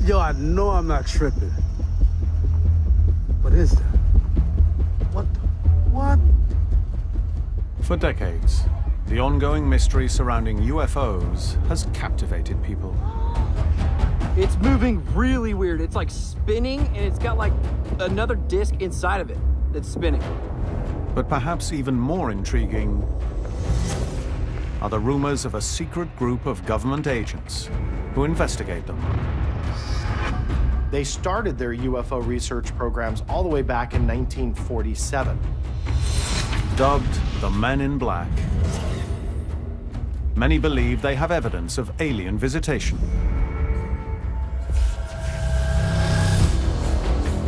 Yo, I know I'm not tripping. What is that? What the? What? For decades, the ongoing mystery surrounding UFOs has captivated people. It's moving really weird. It's like spinning, and it's got like another disc inside of it that's spinning. But perhaps even more intriguing are the rumors of a secret group of government agents who investigate them. They started their UFO research programs all the way back in 1947. Dubbed the Men in Black. Many believe they have evidence of alien visitation.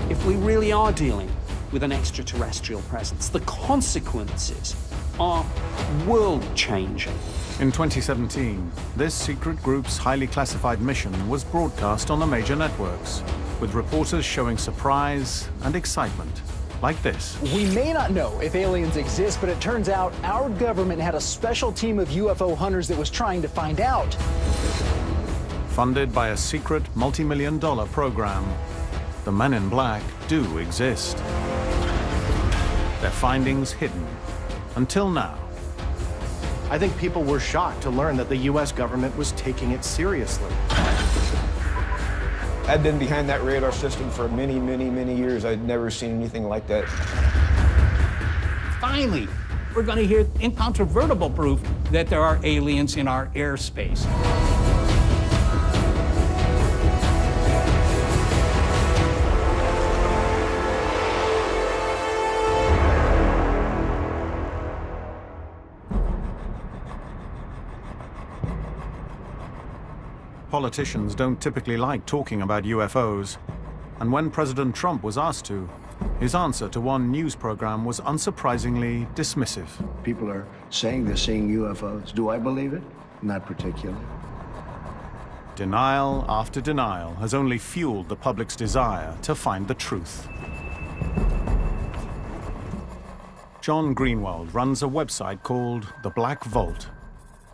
If we really are dealing with an extraterrestrial presence, the consequences are world-changing. In 2017, this secret group's highly classified mission was broadcast on the major networks, with reporters showing surprise and excitement, like this. We may not know if aliens exist, but it turns out our government had a special team of UFO hunters that was trying to find out. Funded by a secret multi-million-dollar program, the Men in Black do exist. Their findings hidden, until now. I think people were shocked to learn that the US government was taking it seriously. I'd been behind that radar system for many, many, many years. I'd never seen anything like that. Finally, we're going to hear incontrovertible proof that there are aliens in our airspace. Politicians don't typically like talking about UFOs, and when President Trump was asked to, his answer to one news program was unsurprisingly dismissive. People are saying they're seeing UFOs. Do I believe it? Not particularly. Denial after denial has only fueled the public's desire to find the truth. John Greenwald runs a website called The Black Vault,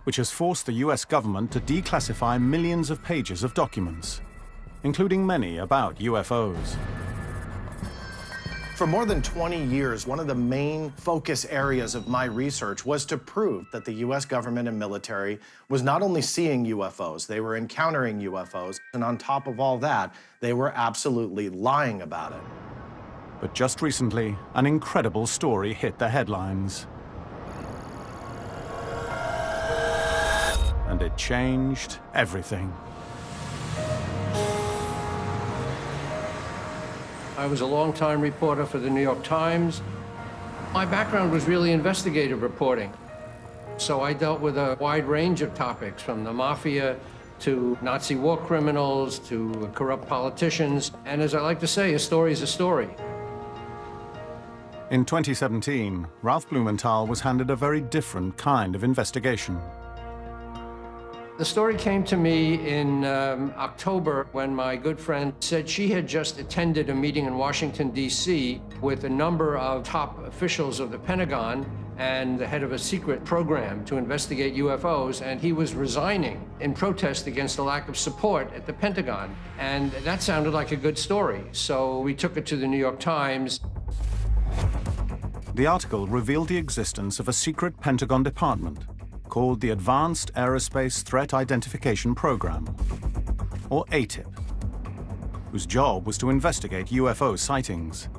which has forced the US government to declassify millions of pages of documents, including many about UFOs. For more than 20 years, one of the main focus areas of my research was to prove that the US government and military was not only seeing UFOs, they were encountering UFOs, and on top of all that, they were absolutely lying about it. But just recently, an incredible story hit the headlines. And it changed everything. I was a longtime reporter for the New York Times. My background was really investigative reporting. So I dealt with a wide range of topics, from the mafia to Nazi war criminals to corrupt politicians. And as I like to say, a story is a story. In 2017, Ralph Blumenthal was handed a very different kind of investigation. The story came to me in October when my good friend said she had just attended a meeting in Washington, D.C. with a number of top officials of the Pentagon and the head of a secret program to investigate UFOs, and he was resigning in protest against the lack of support at the Pentagon. And that sounded like a good story, so we took it to the New York Times. The article revealed the existence of a secret Pentagon department called the Advanced Aerospace Threat Identification Program, or ATIP, whose job was to investigate UFO sightings.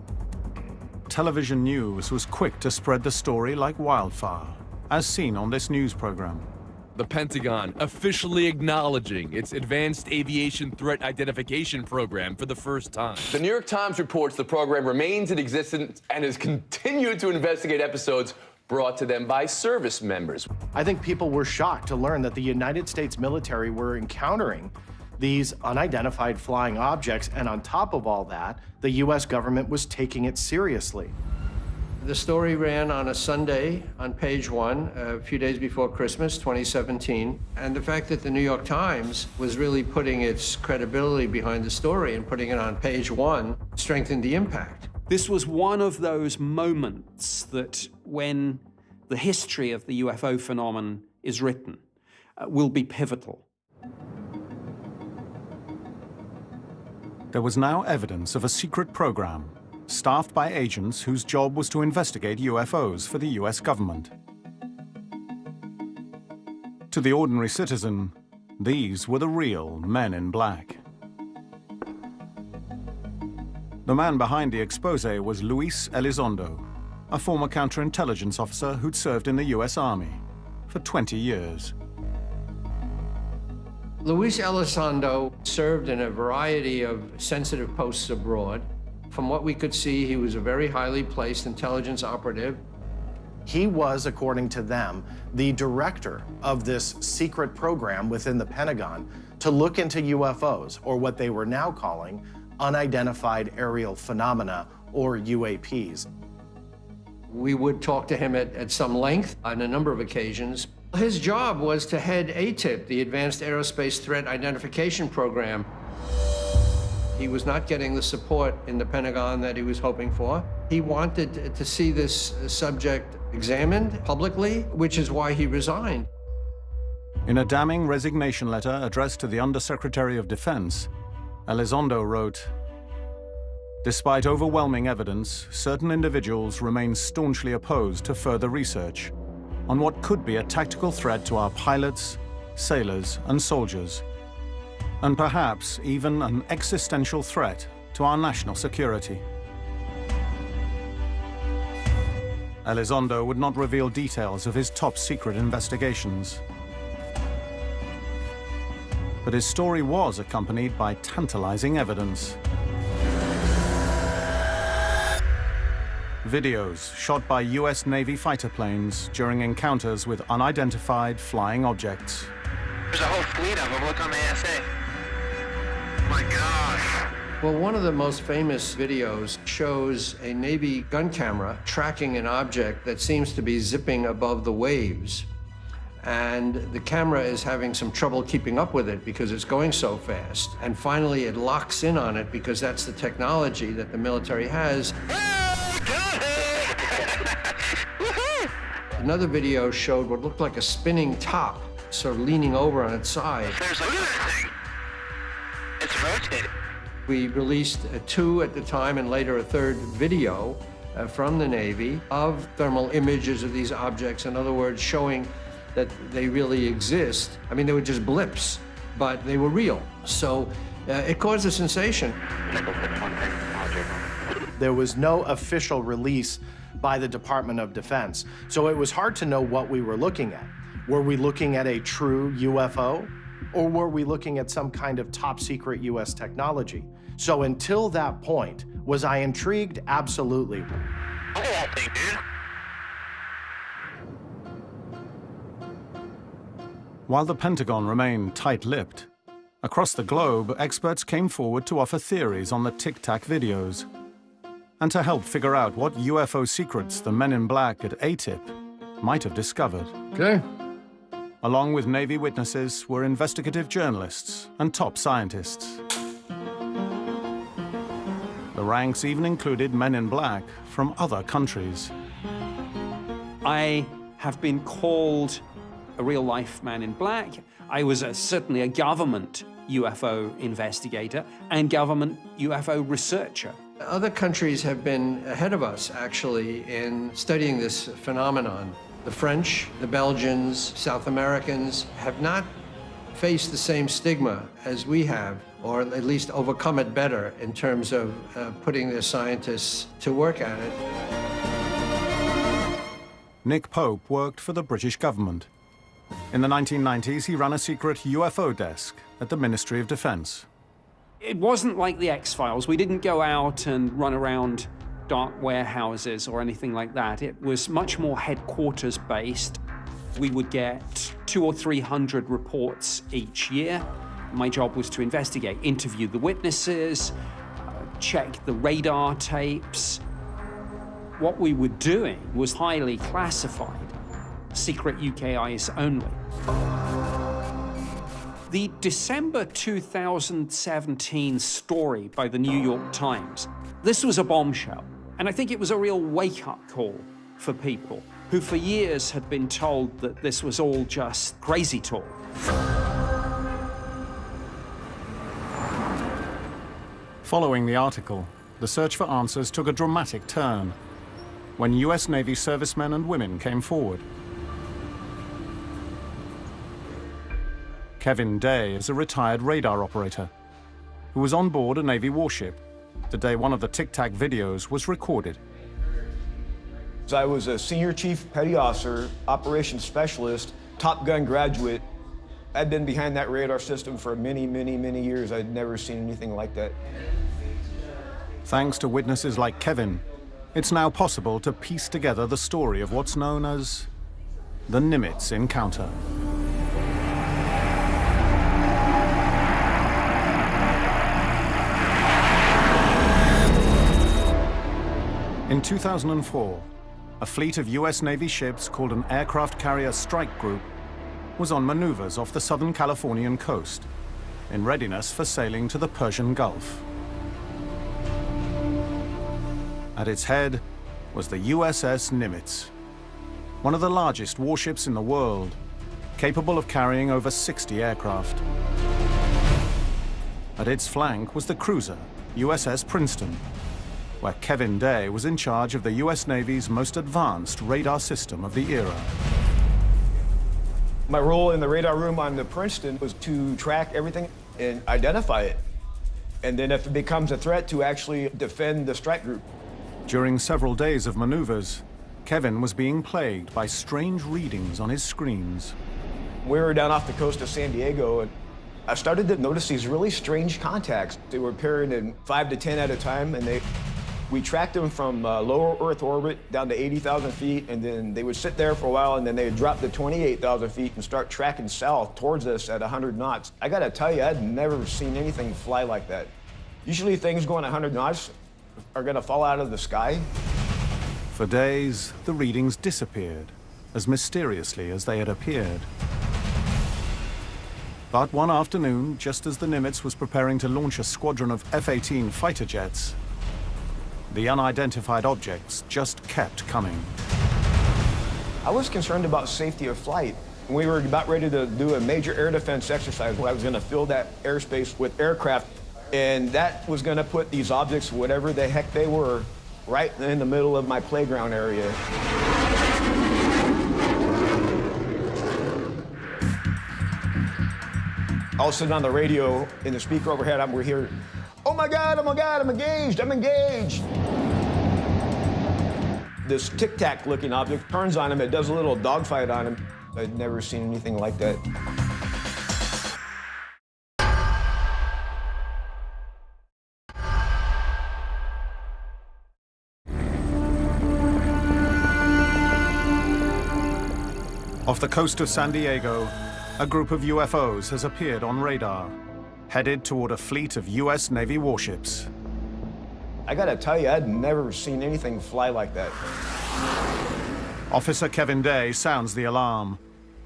Television news was quick to spread the story like wildfire, as seen on this news program. The Pentagon officially acknowledging its Advanced Aviation Threat Identification Program for the first time. The New York Times reports the program remains in existence and has continued to investigate episodes brought to them by service members. I think people were shocked to learn that the United States military were encountering these unidentified flying objects, and on top of all that, the US government was taking it seriously. The story ran on a Sunday on page 1, a few days before Christmas, 2017. And the fact that the New York Times was really putting its credibility behind the story and putting it on page 1 strengthened the impact. This was one of those moments that, when the history of the UFO phenomenon is written, will be pivotal. There was now evidence of a secret program staffed by agents whose job was to investigate UFOs for the US government. To the ordinary citizen, these were the real men in black. The man behind the expose was Luis Elizondo, a former counterintelligence officer who'd served in the US Army for 20 years. Luis Elizondo served in a variety of sensitive posts abroad. From what we could see, he was a very highly placed intelligence operative. He was, according to them, the director of this secret program within the Pentagon to look into UFOs, or what they were now calling unidentified aerial phenomena, or UAPs. We would talk to him at some length on a number of occasions. His job was to head ATIP, the Advanced Aerospace Threat Identification Program. He was not getting the support in the Pentagon that he was hoping for. He wanted to see this subject examined publicly, which is why he resigned. In a damning resignation letter addressed to the Undersecretary of Defense, Elizondo wrote, "Despite overwhelming evidence, certain individuals remain staunchly opposed to further research on what could be a tactical threat to our pilots, sailors, and soldiers, and perhaps even an existential threat to our national security." Elizondo would not reveal details of his top-secret investigations. But his story was accompanied by tantalizing evidence. Videos shot by US Navy fighter planes during encounters with unidentified flying objects. There's a whole fleet of them. Look on the ASA. My gosh. Well, one of the most famous videos shows a Navy gun camera tracking an object that seems to be zipping above the waves. And the camera is having some trouble keeping up with it because it's going so fast. And finally, it locks in on it because that's the technology that the military has. Another video showed what looked like a spinning top, sort of leaning over on its side. There's a thing. It's rotating. We released two at the time and later a third video from the Navy of thermal images of these objects. In other words, showing that they really exist. I mean, they were just blips, but they were real. So it caused a sensation. There was no official release by the Department of Defense, so it was hard to know what we were looking at. Were we looking at a true UFO, or were we looking at some kind of top-secret US technology? So until that point, was I intrigued? Absolutely. Look at that thing, dude. While the Pentagon remained tight-lipped, across the globe, experts came forward to offer theories on the Tic Tac videos and to help figure out what UFO secrets the men in black at ATIP might have discovered. Okay. Along with Navy witnesses were investigative journalists and top scientists. The ranks even included men in black from other countries. I have been called a real-life man in black. I was certainly a government UFO investigator and government UFO researcher. Other countries have been ahead of us, actually, in studying this phenomenon. The French, the Belgians, South Americans have not faced the same stigma as we have, or at least overcome it better in terms of putting their scientists to work at it. Nick Pope worked for the British government. In the 1990s, he ran a secret UFO desk at the Ministry of Defense. It wasn't like the X-Files. We didn't go out and run around dark warehouses or anything like that. It was much more headquarters-based. We would get 200 or 300 reports each year. My job was to investigate, interview the witnesses, check the radar tapes. What we were doing was highly classified, secret UK eyes only. The December 2017 story by the New York Times, this was a bombshell. And I think it was a real wake-up call for people who for years had been told that this was all just crazy talk. Following the article, the search for answers took a dramatic turn when US Navy servicemen and women came forward. Kevin Day is a retired radar operator who was on board a Navy warship the day one of the Tic Tac videos was recorded. I was a senior chief petty officer, operations specialist, Top Gun graduate. I'd been behind that radar system for many, many, many years. I'd never seen anything like that. Thanks to witnesses like Kevin, it's now possible to piece together the story of what's known as the Nimitz encounter. In 2004, a fleet of US Navy ships called an Aircraft Carrier Strike Group was on maneuvers off the Southern Californian coast in readiness for sailing to the Persian Gulf. At its head was the USS Nimitz, one of the largest warships in the world, capable of carrying over 60 aircraft. At its flank was the cruiser, USS Princeton, where Kevin Day was in charge of the US Navy's most advanced radar system of the era. My role in the radar room on the Princeton was to track everything and identify it. And then if it becomes a threat, to actually defend the strike group. During several days of maneuvers, Kevin was being plagued by strange readings on his screens. We were down off the coast of San Diego, and I started to notice these really strange contacts. They were appearing in 5 to 10 at a time, and we tracked them from lower Earth orbit down to 80,000 feet, and then they would sit there for a while, and then they would drop to 28,000 feet and start tracking south towards us at 100 knots. I gotta tell you, I'd never seen anything fly like that. Usually things going 100 knots are gonna fall out of the sky. For days, the readings disappeared as mysteriously as they had appeared. But one afternoon, just as the Nimitz was preparing to launch a squadron of F-18 fighter jets, the unidentified objects just kept coming. I was concerned about safety of flight. We were about ready to do a major air defense exercise where I was going to fill that airspace with aircraft, and that was going to put these objects, whatever the heck they were, right in the middle of my playground area. All of a sudden on the radio, in the speaker overhead, we're hearing, oh my God, I'm engaged, I'm engaged. This Tic Tac looking object turns on him, it does a little dogfight on him. I'd never seen anything like that. Off the coast of San Diego, a group of UFOs has appeared on radar, headed toward a fleet of US Navy warships. I gotta tell you, I'd never seen anything fly like that. Officer Kevin Day sounds the alarm,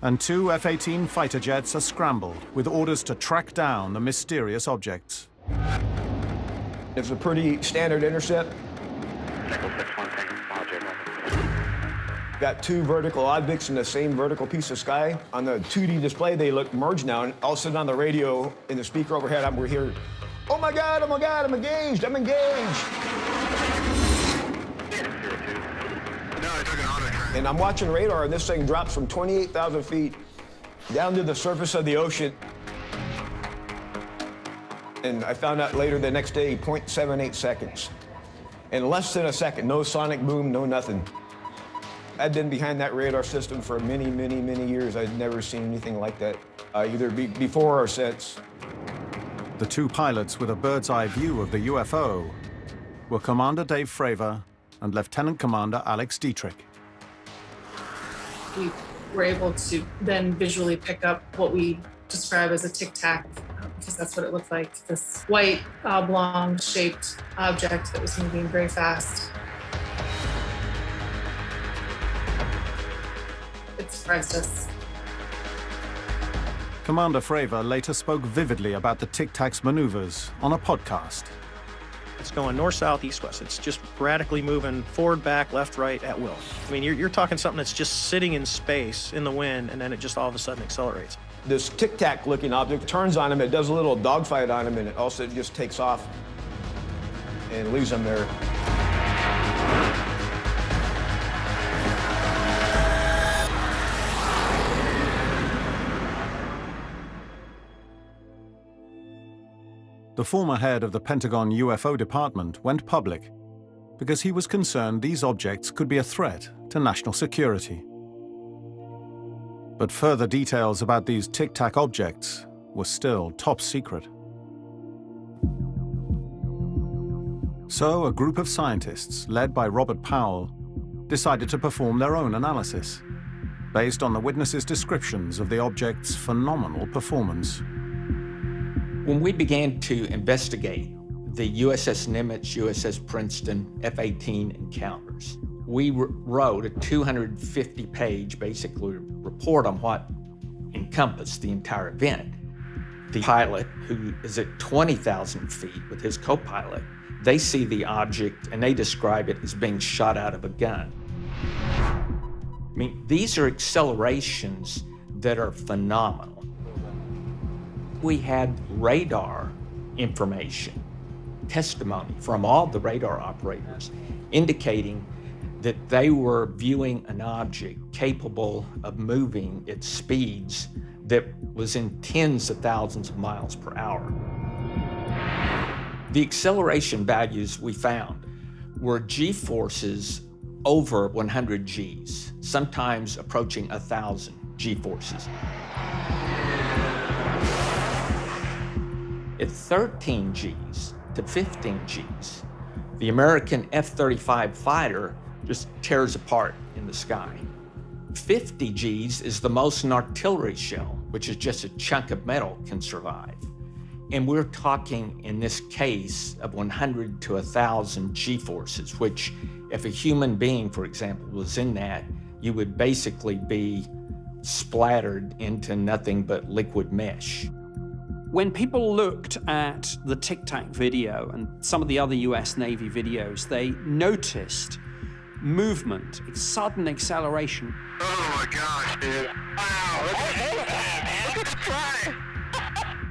and 2 F-18 fighter jets are scrambled with orders to track down the mysterious objects. It's a pretty standard intercept. Got 2 vertical objects in the same vertical piece of sky. On the 2D display, they look merged now, and all of a sudden on the radio, in the speaker overhead, we're hearing, oh my God, I'm engaged, I'm engaged. And I'm watching radar, and this thing drops from 28,000 feet down to the surface of the ocean. And I found out later the next day, 0.78 seconds. In less than a second, no sonic boom, no nothing. I'd been behind that radar system for many, many, many years. I'd never seen anything like that, either before or since. The 2 pilots with a bird's eye view of the UFO were Commander Dave Fravor and Lieutenant Commander Alex Dietrich. We were able to then visually pick up what we describe as a Tic Tac, because that's what it looked like, this white oblong-shaped object that was moving very fast. It surprised us. Commander Fravor later spoke vividly about the Tic Tac's maneuvers on a podcast. It's going north, south, east, west. It's just radically moving forward, back, left, right, at will. I mean, you're talking something that's just sitting in space, in the wind, and then it just all of a sudden accelerates. This Tic Tac looking object turns on him, it does a little dogfight on him, and it also just takes off. and leaves them there. The former head of the Pentagon UFO department went public because he was concerned these objects could be a threat to national security. But further details about these Tic Tac objects were still top secret. So a group of scientists, led by Robert Powell, decided to perform their own analysis, based on the witnesses' descriptions of the object's phenomenal performance. When we began to investigate the USS Nimitz, USS Princeton, F-18 encounters, we wrote a 250-page, basically, report on what encompassed the entire event. The pilot, who is at 20,000 feet with his co-pilot, they see the object and they describe it as being shot out of a gun. I mean, these are accelerations that are phenomenal. We had radar information, testimony from all the radar operators indicating that they were viewing an object capable of moving at speeds that was in tens of thousands of miles per hour. The acceleration values we found were G-forces over 100 Gs, sometimes approaching 1,000 G-forces. At 13 Gs to 15 Gs, the American F-35 fighter just tears apart in the sky. 50 Gs is the most an artillery shell, which is just a chunk of metal, can survive. And we're talking, in this case, of 100 to 1,000 G-forces, which if a human being, for example, was in that, you would basically be splattered into nothing but liquid mesh. When people looked at the Tic Tac video and some of the other US Navy videos, they noticed movement, sudden acceleration. Oh my gosh, dude. Wow, look at the fly.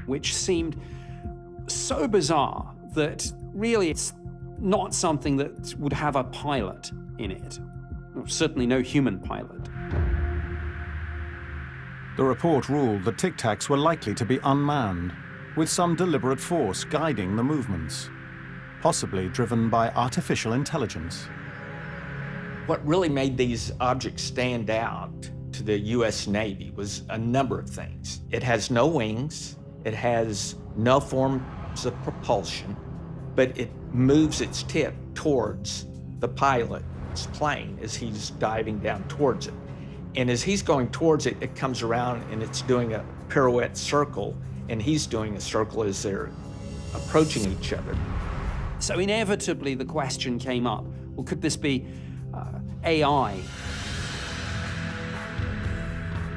Which seemed so bizarre that really it's not something that would have a pilot in it. Certainly no human pilot. The report ruled that Tic Tacs were likely to be unmanned, with some deliberate force guiding the movements, possibly driven by artificial intelligence. What really made these objects stand out to the US Navy was a number of things. It has no wings, it has no forms of propulsion, but it moves its tip towards the pilot's plane as he's diving down towards it. And as he's going towards it, it comes around and it's doing a pirouette circle, and he's doing a circle as they're approaching each other. So inevitably the question came up, well, could this be AI?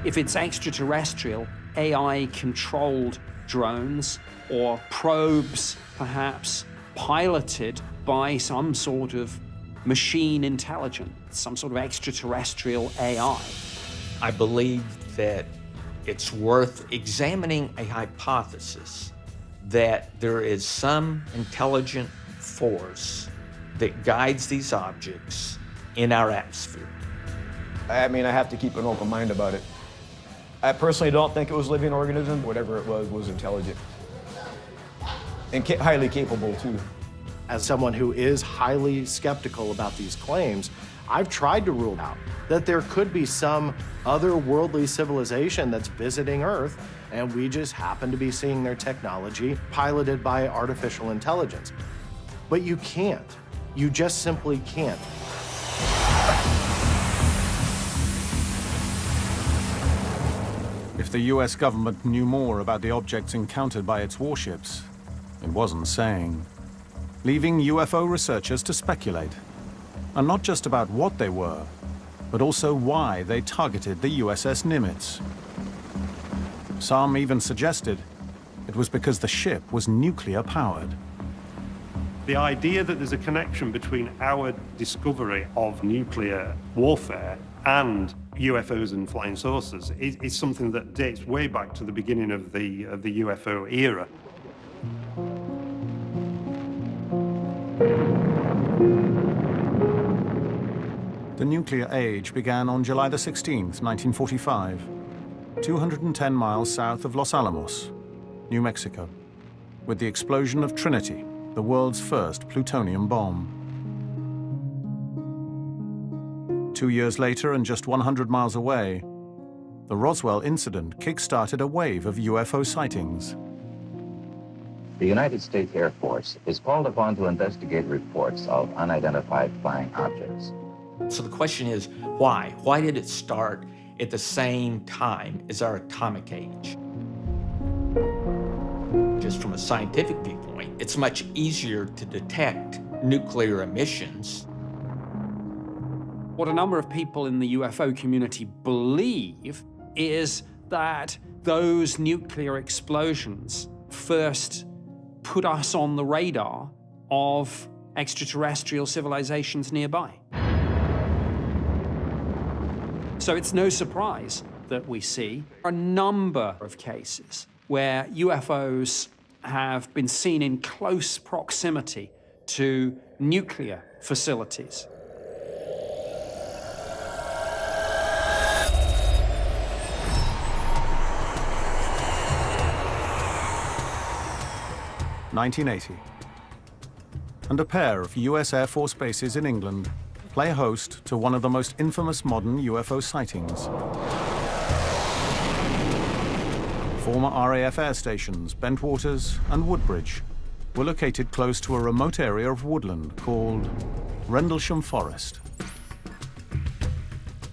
If it's extraterrestrial, AI-controlled drones or probes, perhaps piloted by some sort of machine intelligence, some sort of extraterrestrial AI. I believe that it's worth examining a hypothesis that there is some intelligent force that guides these objects in our atmosphere. I mean, I have to keep an open mind about it. I personally don't think it was a living organism. Whatever it was intelligent. And highly capable, too. As someone who is highly skeptical about these claims, I've tried to rule out that there could be some otherworldly civilization that's visiting Earth, and we just happen to be seeing their technology piloted by artificial intelligence. But you can't. You just simply can't. If the US government knew more about the objects encountered by its warships, it wasn't saying, leaving UFO researchers to speculate, and not just about what they were, but also why they targeted the USS Nimitz. Some even suggested it was because the ship was nuclear-powered. The idea that there's a connection between our discovery of nuclear warfare and UFOs and flying saucers is something that dates way back to the beginning of the UFO era. The nuclear age began on July the 16th, 1945, 210 miles south of Los Alamos, New Mexico, with the explosion of Trinity, the world's first plutonium bomb. 2 years later, and just 100 miles away, the Roswell incident kick-started a wave of UFO sightings. The United States Air Force is called upon to investigate reports of unidentified flying objects. So the question is, why? Why did it start at the same time as our atomic age? Just from a scientific viewpoint, it's much easier to detect nuclear emissions. What a number of people in the UFO community believe is that those nuclear explosions first put us on the radar of extraterrestrial civilizations nearby. So it's no surprise that we see a number of cases where UFOs have been seen in close proximity to nuclear facilities. (1980), and a pair of US Air Force bases in England play host to one of the most infamous modern UFO sightings. Former RAF air stations, Bentwaters and Woodbridge, were located close to a remote area of woodland called Rendlesham Forest.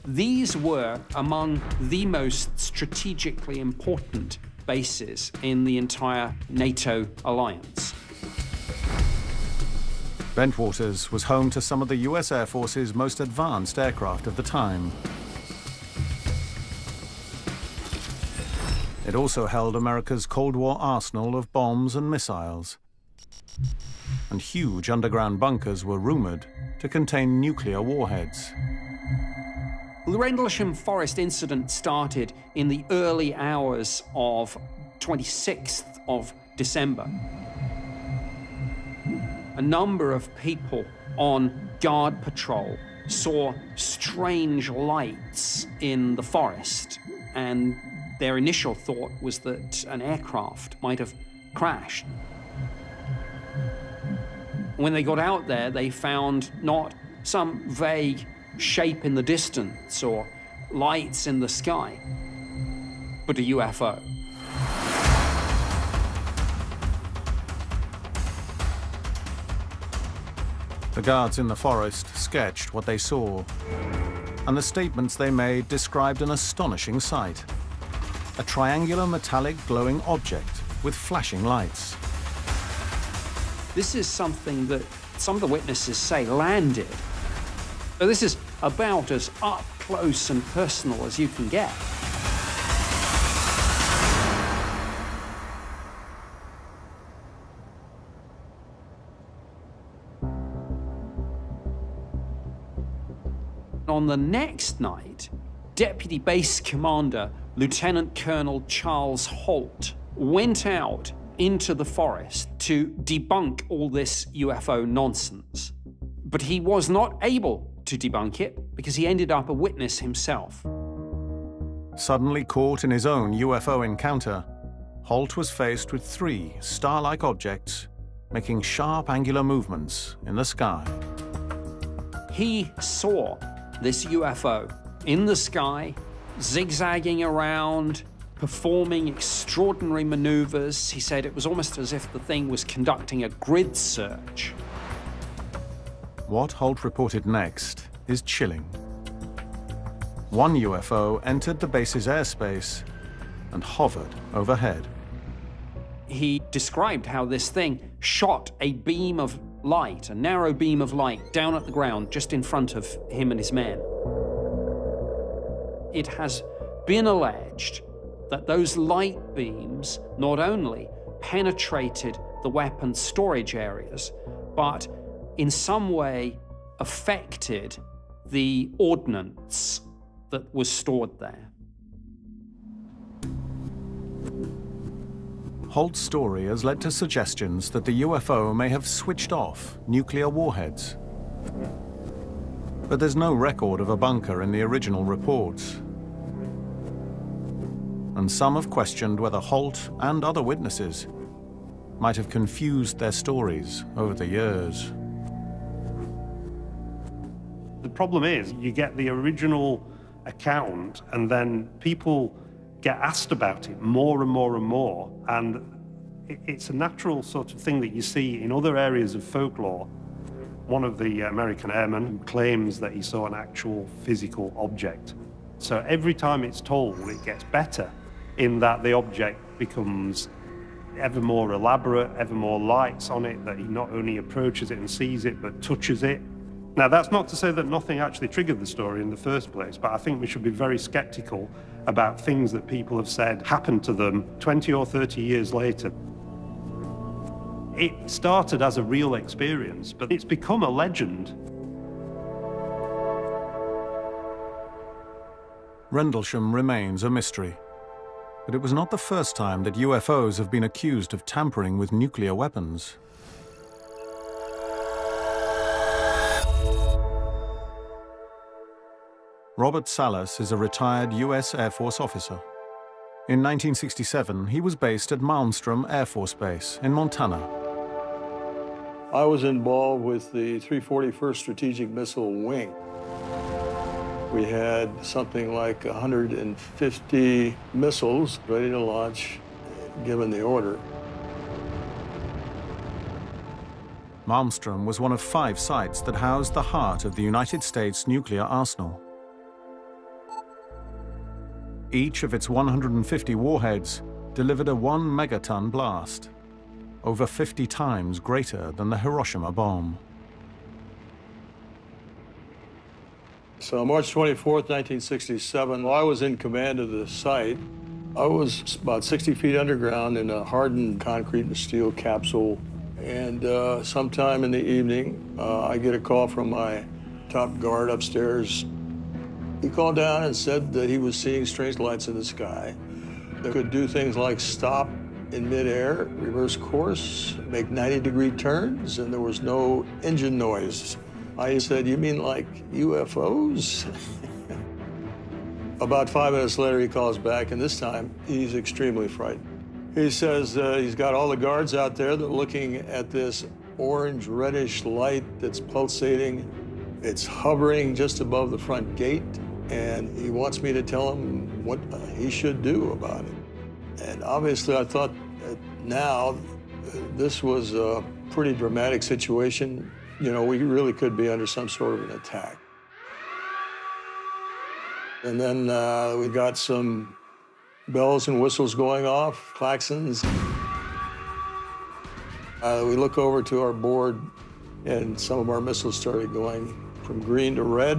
These were among the most strategically important bases in the entire NATO alliance. Bentwaters was home to some of the US Air Force's most advanced aircraft of the time. It also held America's Cold War arsenal of bombs and missiles. And huge underground bunkers were rumored to contain nuclear warheads. The Rendlesham Forest incident started in the early hours of 26th of December. A number of people on guard patrol saw strange lights in the forest, and their initial thought was that an aircraft might have crashed. When they got out there, they found not some vague shape in the distance or lights in the sky, but a UFO. The guards in the forest sketched what they saw, and the statements they made described an astonishing sight. A triangular metallic glowing object with flashing lights. This is something that some of the witnesses say landed. So this is about as up close and personal as you can get. On the next night, Deputy Base Commander Lieutenant Colonel Charles Holt went out into the forest to debunk all this UFO nonsense. But he was not able to debunk it because he ended up a witness himself. Suddenly caught in his own UFO encounter, Holt was faced with 3 star-like objects making sharp angular movements in the sky. He saw this UFO in the sky, zigzagging around, performing extraordinary maneuvers. He said it was almost as if the thing was conducting a grid search. What Holt reported next is chilling. One UFO entered the base's airspace and hovered overhead. He described how this thing shot a beam of light, a narrow beam of light, down at the ground just in front of him and his men. It has been alleged that those light beams not only penetrated the weapons storage areas, but in some way affected the ordnance that was stored there. Holt's story has led to suggestions that the UFO may have switched off nuclear warheads. But there's no record of a bunker in the original reports. And some have questioned whether Holt and other witnesses might have confused their stories over the years. The problem is, you get the original account, and then people get asked about it more and more and more, and it's a natural sort of thing that you see in other areas of folklore. One of the American airmen claims that he saw an actual physical object. So every time it's told, it gets better in that the object becomes ever more elaborate, ever more lights on it, that he not only approaches it and sees it, but touches it. Now, that's not to say that nothing actually triggered the story in the first place, but I think we should be very skeptical about things that people have said happened to them 20 or 30 years later. It started as a real experience, but it's become a legend. Rendlesham remains a mystery. But it was not the first time that UFOs have been accused of tampering with nuclear weapons. Robert Salas is a retired US Air Force officer. In 1967, he was based at Malmstrom Air Force Base in Montana. I was involved with the 341st Strategic Missile Wing. We had something like 150 missiles ready to launch, given the order. Malmstrom was one of 5 sites that housed the heart of the United States nuclear arsenal. Each of its 150 warheads delivered a 1 megaton blast, over 50 times greater than the Hiroshima bomb. So March 24th, 1967, while I was in command of the site, I was about 60 feet underground in a hardened concrete and steel capsule. And sometime in the evening, I get a call from my top guard upstairs. He called down and said that he was seeing strange lights in the sky that could do things like stop in midair, reverse course, make 90-degree turns, and there was no engine noise. I said, "You mean like UFOs?" About 5 minutes later, he calls back, and this time he's extremely frightened. He says he's got all the guards out there that are looking at this orange-reddish light that's pulsating. It's hovering just above the front gate, and he wants me to tell him what he should do about it. And obviously, I thought that now this was a pretty dramatic situation. You know, we really could be under some sort of an attack. And then we got some bells and whistles going off, klaxons. We look over to our board, and some of our missiles started going from green to red,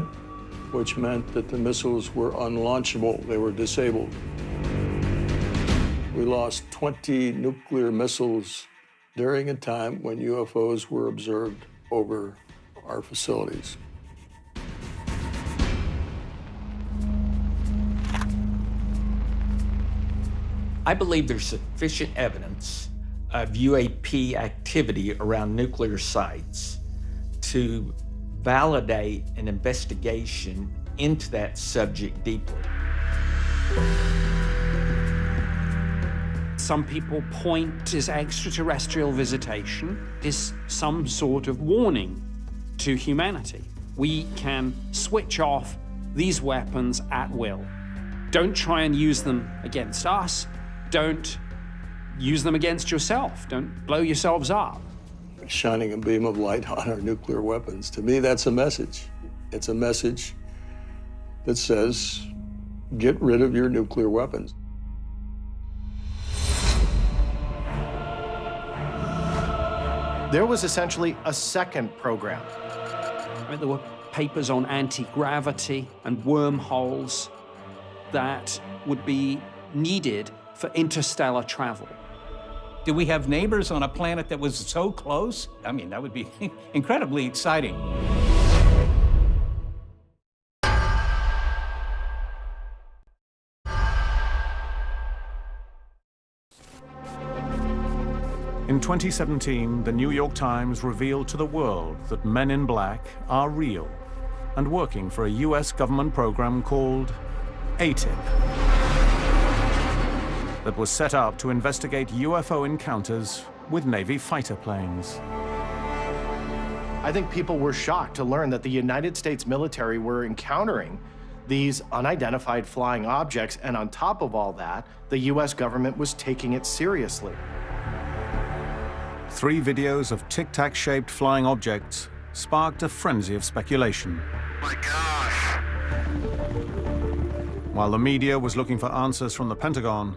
which meant that the missiles were unlaunchable. They were disabled. We lost 20 nuclear missiles during a time when UFOs were observed over our facilities. I believe there's sufficient evidence of UAP activity around nuclear sites to validate an investigation into that subject deeply. Some people point to extraterrestrial visitation as some sort of warning to humanity. We can switch off these weapons at will. Don't try and use them against us. Don't use them against yourself. Don't blow yourselves up. Shining a beam of light on our nuclear weapons. To me, that's a message. It's a message that says, get rid of your nuclear weapons. There was essentially a second program. I mean, there were papers on anti-gravity and wormholes that would be needed for interstellar travel. Do we have neighbors on a planet that was so close? I mean, that would be incredibly exciting. In 2017, the New York Times revealed to the world that men in black are real and working for a US government program called ATIP that was set up to investigate UFO encounters with Navy fighter planes. I think people were shocked to learn that the United States military were encountering these unidentified flying objects, and on top of all that, the US government was taking it seriously. 3 videos of tic-tac-shaped flying objects sparked a frenzy of speculation. My gosh. While the media was looking for answers from the Pentagon,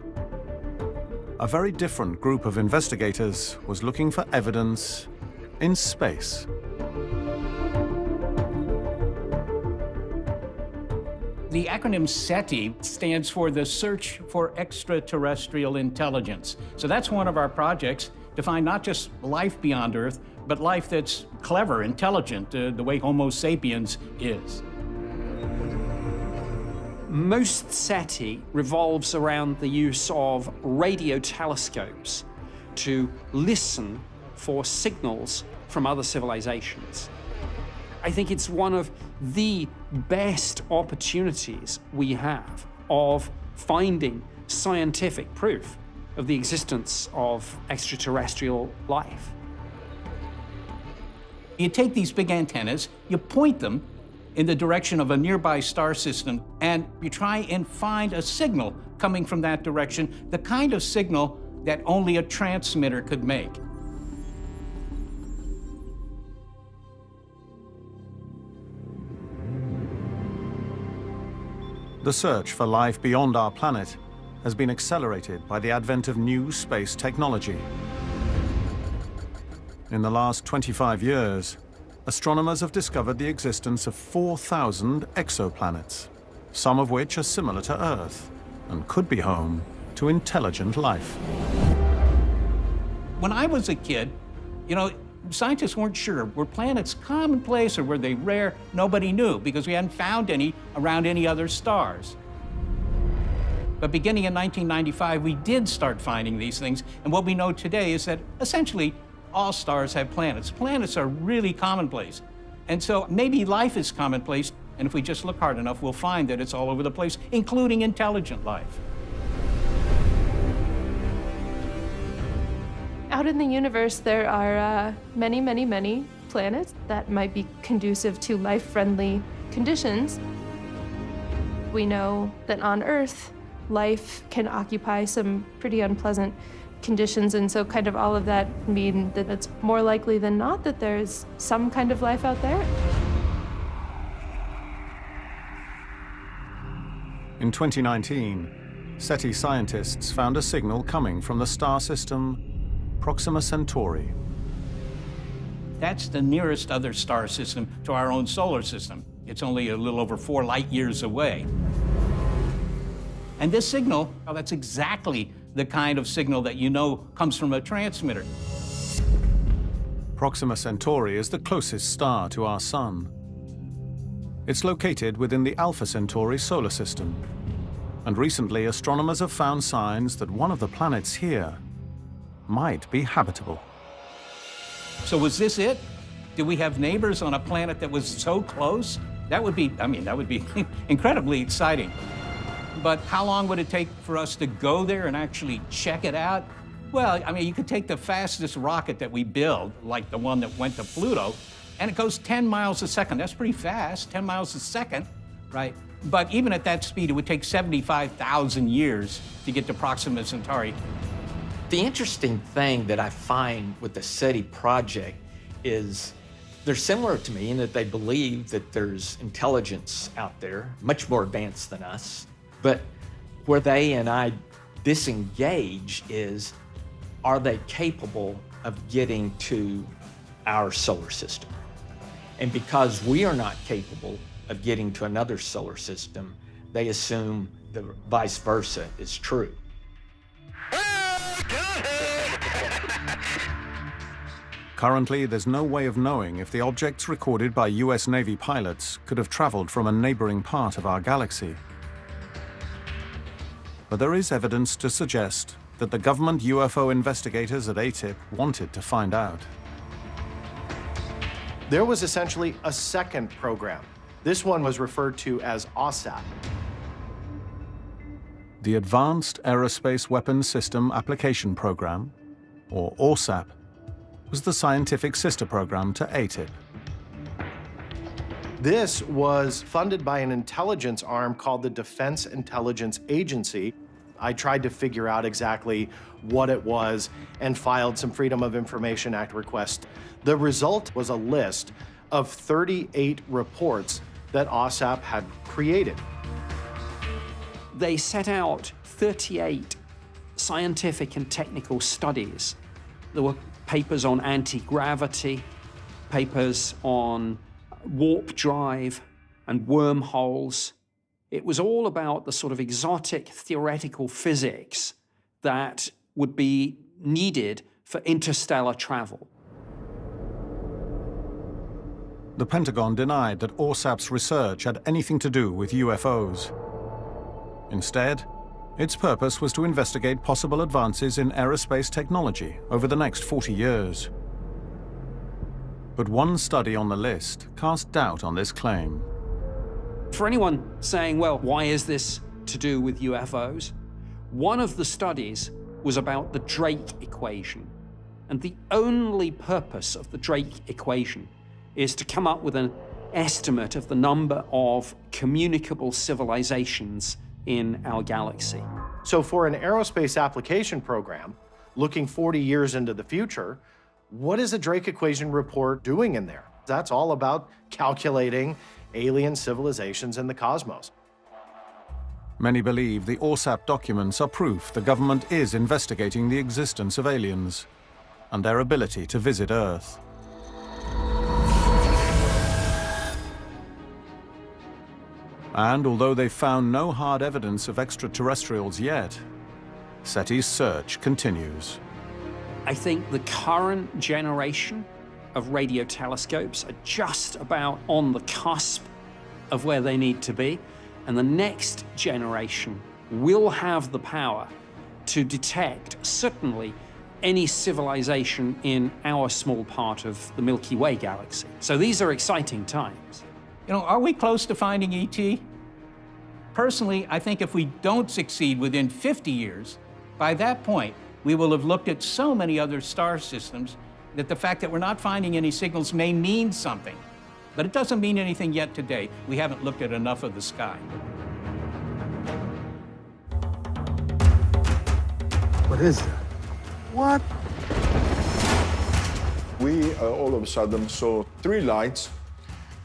a very different group of investigators was looking for evidence in space. The acronym SETI stands for the Search for Extraterrestrial Intelligence. So that's one of our projects to find not just life beyond Earth, but life that's clever, intelligent, the way Homo sapiens is. Most SETI revolves around the use of radio telescopes to listen for signals from other civilizations. I think it's one of the best opportunities we have of finding scientific proof of the existence of extraterrestrial life. You take these big antennas, you point them in the direction of a nearby star system, and you try and find a signal coming from that direction, the kind of signal that only a transmitter could make. The search for life beyond our planet has been accelerated by the advent of new space technology. In the last 25 years, astronomers have discovered the existence of 4,000 exoplanets, some of which are similar to Earth and could be home to intelligent life. When I was a kid, scientists weren't sure, were planets commonplace or were they rare? Nobody knew because we hadn't found any around any other stars. But beginning in 1995, we did start finding these things, and what we know today is that essentially all stars have planets. Planets are really commonplace. And so maybe life is commonplace, and if we just look hard enough, we'll find that it's all over the place, including intelligent life. Out in the universe, there are many, many, many planets that might be conducive to life-friendly conditions. We know that on Earth, life can occupy some pretty unpleasant conditions, and so kind of all of that mean that it's more likely than not that there's some kind of life out there. In 2019, SETI scientists found a signal coming from the star system Proxima Centauri. That's the nearest other star system to our own solar system. It's only a little over 4 light years away. And this signal, well, that's exactly the kind of signal that comes from a transmitter. Proxima Centauri is the closest star to our Sun. It's located within the Alpha Centauri solar system. And recently, astronomers have found signs that one of the planets here might be habitable. So was this it? Did we have neighbors on a planet that was so close? That would be incredibly exciting. But how long would it take for us to go there and actually check it out? Well, you could take the fastest rocket that we build, like the one that went to Pluto, and it goes 10 miles a second. That's pretty fast, 10 miles a second, right? But even at that speed, it would take 75,000 years to get to Proxima Centauri. The interesting thing that I find with the SETI project is they're similar to me in that they believe that there's intelligence out there, much more advanced than us. But where they and I disengage is, are they capable of getting to our solar system? And because we are not capable of getting to another solar system, they assume the vice versa is true. Currently, there's no way of knowing if the objects recorded by US Navy pilots could have traveled from a neighboring part of our galaxy. But there is evidence to suggest that the government UFO investigators at ATIP wanted to find out. There was essentially a second program This one was referred to as OSAP. The Advanced Aerospace Weapons System Application Program, or OSAP, was the scientific sister program to ATIP. This was funded by an intelligence arm called the Defense Intelligence Agency. I tried to figure out exactly what it was and filed some Freedom of Information Act requests. The result was a list of 38 reports that OSAP had created. They set out 38 scientific and technical studies. There were papers on anti-gravity, papers on warp drive and wormholes. It was all about the sort of exotic theoretical physics that would be needed for interstellar travel. The Pentagon denied that OSAP's research had anything to do with UFOs. Instead, its purpose was to investigate possible advances in aerospace technology over the next 40 years. But one study on the list cast doubt on this claim. For anyone saying, well, why is this to do with UFOs? One of the studies was about the Drake equation. And the only purpose of the Drake equation is to come up with an estimate of the number of communicable civilizations in our galaxy. So for an aerospace application program, looking 40 years into the future, what is a Drake equation report doing in there? That's all about calculating alien civilizations in the cosmos. Many believe the OSAP documents are proof the government is investigating the existence of aliens and their ability to visit Earth. And although they've found no hard evidence of extraterrestrials yet, SETI's search continues. I think the current generation of radio telescopes are just about on the cusp of where they need to be, and the next generation will have the power to detect, certainly, any civilization in our small part of the Milky Way galaxy. So these are exciting times. You know, are we close to finding ET? Personally, I think if we don't succeed within 50 years, by that point, we will have looked at so many other star systems that the fact that we're not finding any signals may mean something. But it doesn't mean anything yet today. We haven't looked at enough of the sky. What is that? What? We all of a sudden saw three lights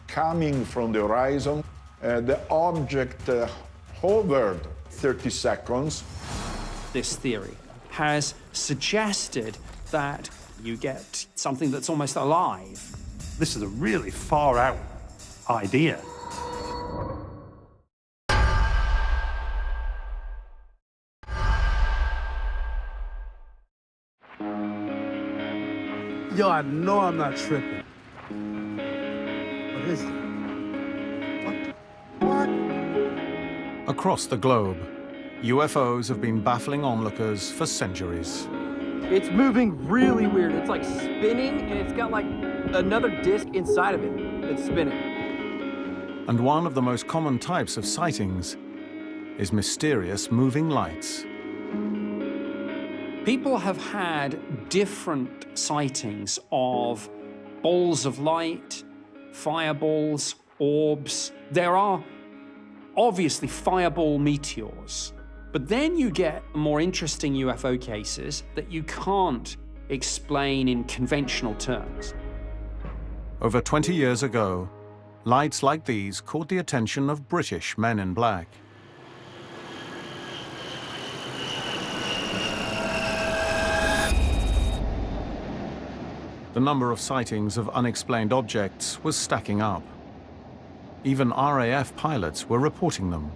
coming from the horizon. The object hovered 30 seconds. This theory has suggested that you get something that's almost alive. This is a really far out idea. Yo, I know I'm not tripping. What is that? Across the globe, UFOs have been baffling onlookers for centuries. It's moving really weird. It's like spinning, and it's got like another disc inside of it that's spinning. And one of the most common types of sightings is mysterious moving lights. People have had different sightings of balls of light, fireballs, orbs. There are obviously fireball meteors. But then you get more interesting UFO cases that you can't explain in conventional terms. Over 20 years ago, lights like these caught the attention of British men in black. The number of sightings of unexplained objects was stacking up. Even RAF pilots were reporting them.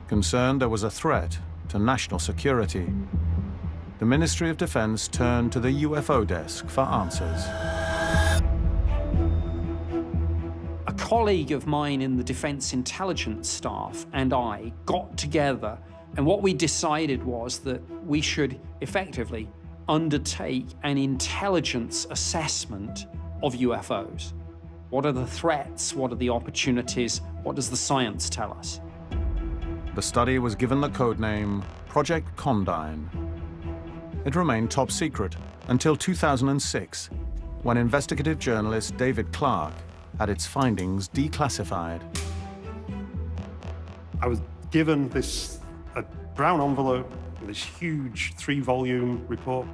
Concerned there was a threat to national security, the Ministry of Defense turned to the UFO desk for answers. A colleague of mine in the Defense Intelligence staff and I got together, and what we decided was that we should effectively undertake an intelligence assessment of UFOs. What are the threats? What are the opportunities? What does the science tell us? The study was given the codename Project Condign. It remained top secret until 2006, when investigative journalist David Clark had its findings declassified. I was given a brown envelope with this huge 3-volume report,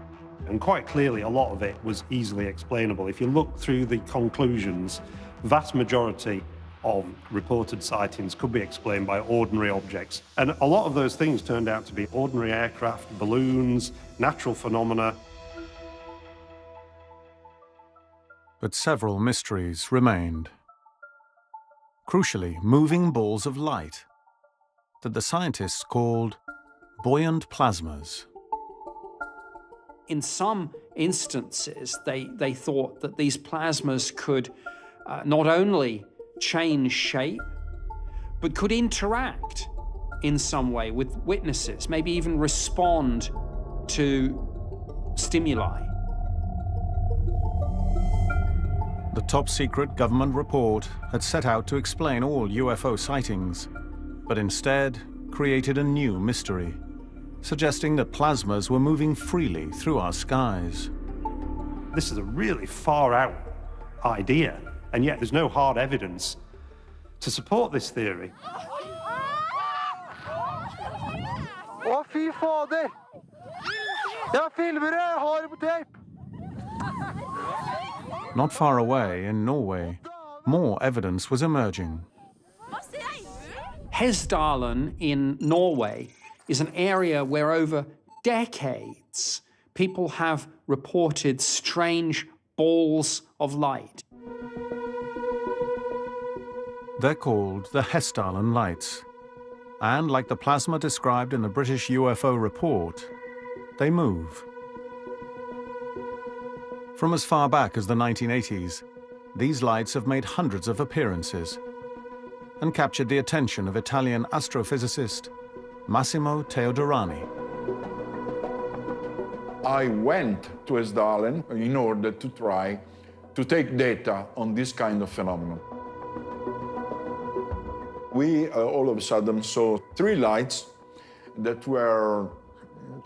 and quite clearly a lot of it was easily explainable. If you look through the conclusions, vast majority of reported sightings could be explained by ordinary objects. And a lot of those things turned out to be ordinary aircraft, balloons, natural phenomena. But several mysteries remained. Crucially, moving balls of light that the scientists called buoyant plasmas. In some instances, they thought that these plasmas could not only change shape, but could interact in some way with witnesses, maybe even respond to stimuli. The top-secret government report had set out to explain all UFO sightings, but instead created a new mystery, suggesting that plasmas were moving freely through our skies. This is a really far-out idea, and yet there's no hard evidence to support this theory. Å, fy fader! Jeg filmer det, jeg har det på tape! Not far away in Norway, more evidence was emerging. Hesdalen in Norway is an area where over decades people have reported strange balls of light. They're called the Hesdalen Lights, and like the plasma described in the British UFO report, they move. From as far back as the 1980s, these lights have made hundreds of appearances and captured the attention of Italian astrophysicist Massimo Teodorani. I went to Hesdalen in order to try to take data on this kind of phenomenon. We all of a sudden saw 3 lights that were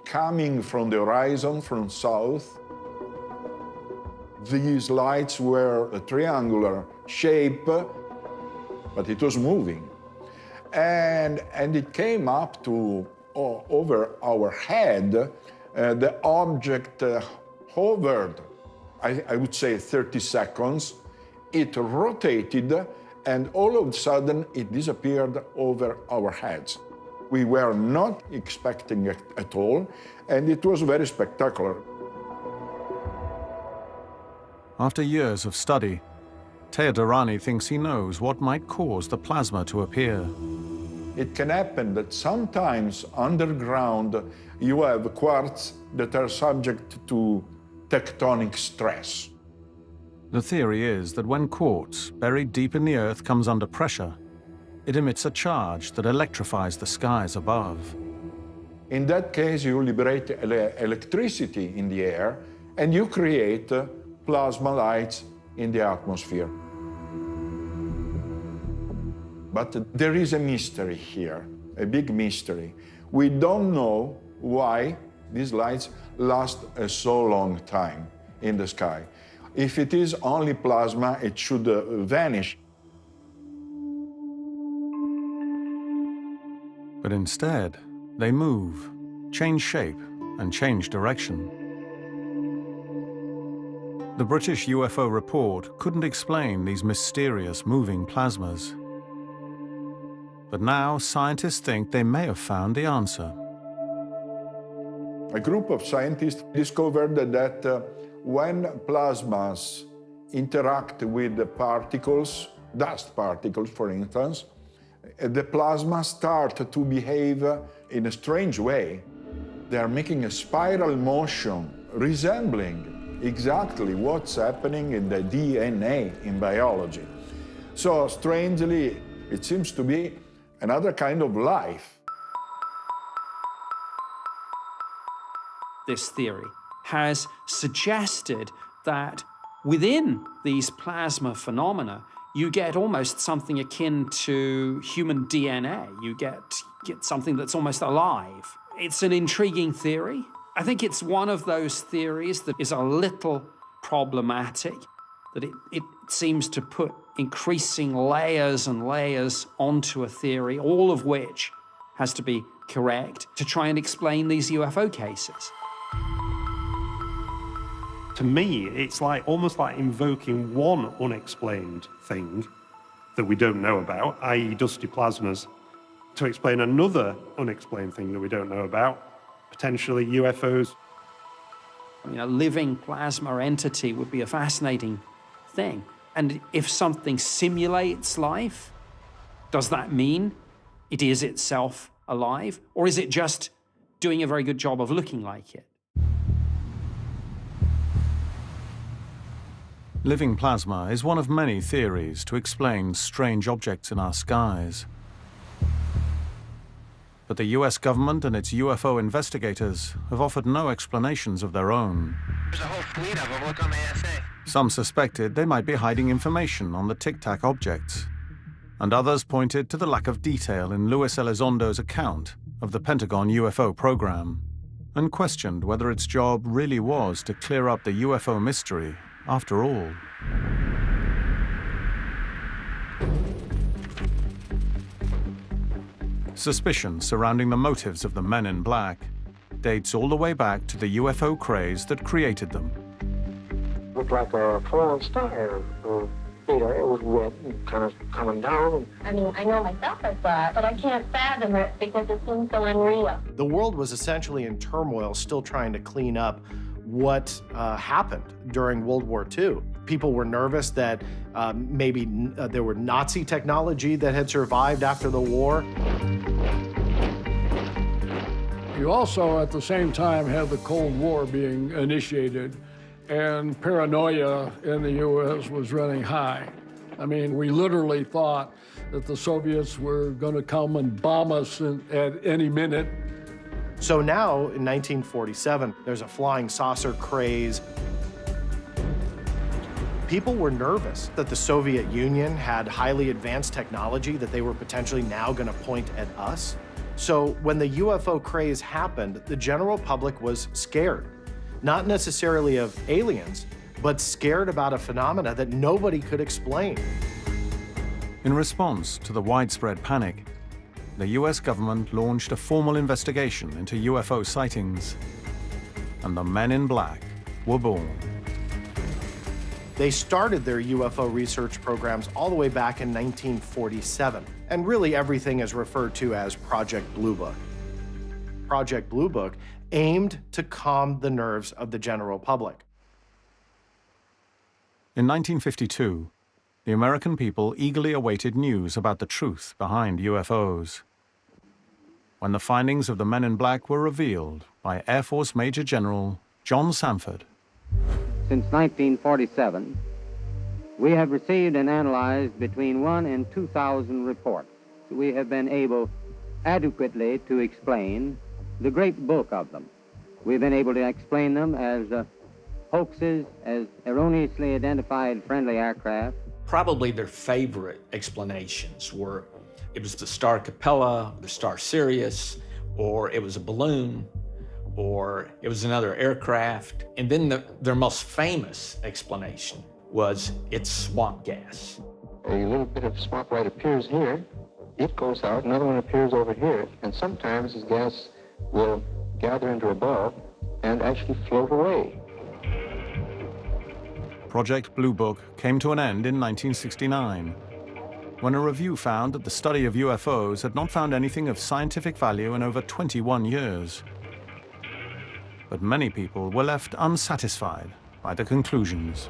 coming from the horizon from south. These lights were a triangular shape, but it was moving. And it came up to over our head. The object hovered, I would say 30 seconds. It rotated, and all of a sudden it disappeared over our heads. We were not expecting it at all, and it was very spectacular. After years of study, Teodorani thinks he knows what might cause the plasma to appear. It can happen that sometimes underground you have quartz that are subject to tectonic stress. The theory is that when quartz, buried deep in the earth, comes under pressure, it emits a charge that electrifies the skies above. In that case, you liberate electricity in the air, and you create plasma lights in the atmosphere. But there is a mystery here, a big mystery. We don't know why these lights last a so long time in the sky. If it is only plasma, it should vanish. But instead, they move, change shape, and change direction. The British UFO report couldn't explain these mysterious moving plasmas. But now scientists think they may have found the answer. A group of scientists discovered that when plasmas interact with the particles, dust particles for instance, the plasma start to behave in a strange way. They are making a spiral motion resembling exactly what's happening in the DNA in biology. So strangely, it seems to be another kind of life. This theory has suggested that within these plasma phenomena, you get almost something akin to human DNA. You get something that's almost alive. It's an intriguing theory. I think it's one of those theories that is a little problematic, that it seems to put increasing layers and layers onto a theory, all of which has to be correct to try and explain these UFO cases. To me, it's almost like invoking one unexplained thing that we don't know about, i.e. dusty plasmas, to explain another unexplained thing that we don't know about, potentially UFOs. I mean, a living plasma entity would be a fascinating thing. And if something simulates life, does that mean it is itself alive? Or is it just doing a very good job of looking like it? Living plasma is one of many theories to explain strange objects in our skies. But the US government and its UFO investigators have offered no explanations of their own. There's a whole fleet of them. Look on the ASA. Some suspected they might be hiding information on the Tic Tac objects, and others pointed to the lack of detail in Luis Elizondo's account of the Pentagon UFO program, and questioned whether its job really was to clear up the UFO mystery after all. Suspicion surrounding the motives of the Men in Black dates all the way back to the UFO craze that created them. Looked like a falling star. It was wet and kind of coming down. I mean, I know myself I saw it, but I can't fathom it because it seems so unreal. The world was essentially in turmoil, still trying to clean up what happened during World War II. People were nervous that maybe there were Nazi technology that had survived after the war. You also, at the same time, had the Cold War being initiated, and paranoia in the U.S. was running high. I mean, we literally thought that the Soviets were going to come and bomb us at any minute. So now, in 1947, there's a flying saucer craze. People were nervous that the Soviet Union had highly advanced technology that they were potentially now going to point at us. So when the UFO craze happened, the general public was scared. Not necessarily of aliens, but scared about a phenomena that nobody could explain. In response to the widespread panic, the US government launched a formal investigation into UFO sightings, and the Men in Black were born. They started their UFO research programs all the way back in 1947, and really everything is referred to as Project Blue Book. Project Blue Book aimed to calm the nerves of the general public. In 1952, the American people eagerly awaited news about the truth behind UFOs. When the findings of the Men in Black were revealed by Air Force Major General John Sanford. Since 1947, we have received and analyzed between 1,000 and 2,000 reports. We have been able adequately to explain the great bulk of them. We've been able to explain them as hoaxes, as erroneously identified friendly aircraft. Probably their favorite explanations were it was the Star Capella, the Star Sirius, or it was a balloon, or it was another aircraft. And then their most famous explanation was it's swamp gas. A little bit of smoke light appears here, it goes out, another one appears over here, and sometimes this gas will gather into a bulb and actually float away. Project Blue Book came to an end in 1969, when a review found that the study of UFOs had not found anything of scientific value in over 21 years. But many people were left unsatisfied by the conclusions.